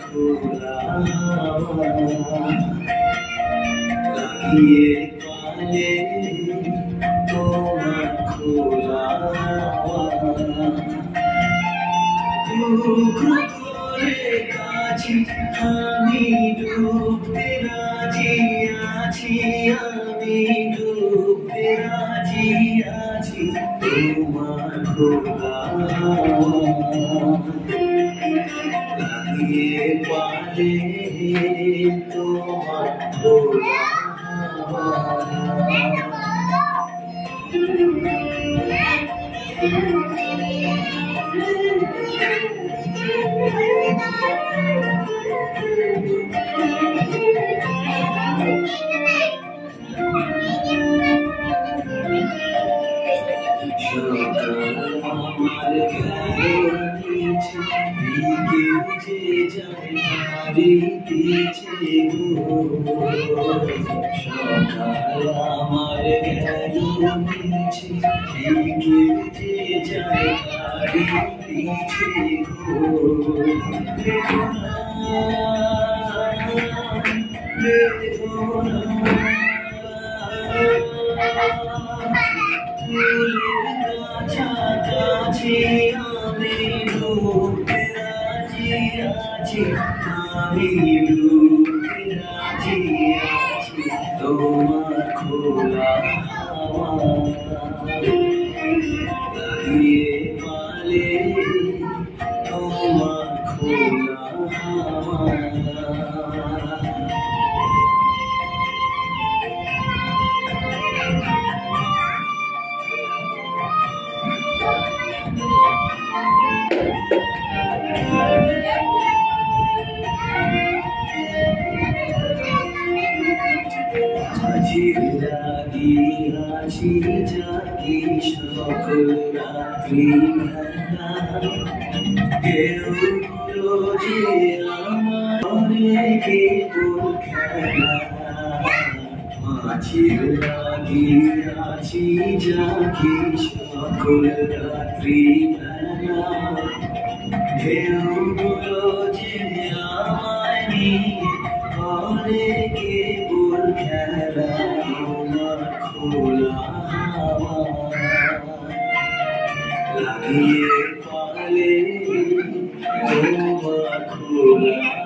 খোলা লাগিয়ে পালে তোমার খোলা টুকরো করে কাছি আমি ডুবতে রাজি আছি আমি ডুবতে রাজি আছি তোমার খোলা লাগিয়ে পালে তোমার খোলা সকাল আমার গেল পিছে এগিয়ে যে যায় তারি পিছে কাছাকাছি আমি ডুবতে রাজি আছি আমি ডুবতে রাজি আছি তোমার খোলা লাগিয়ে পালে তোমার খোলা লাগিয়াছি জাগি সকল রাত্রি বেলা কেউ যে আমার কেবল খেলা মাঝির লাগিয়াছি জাগি সকল রাত্রি বেলা কেউ যে আমায় নিয়ে কেবল খেলা খোলা লাগিয়ে পালে তোমার খোলা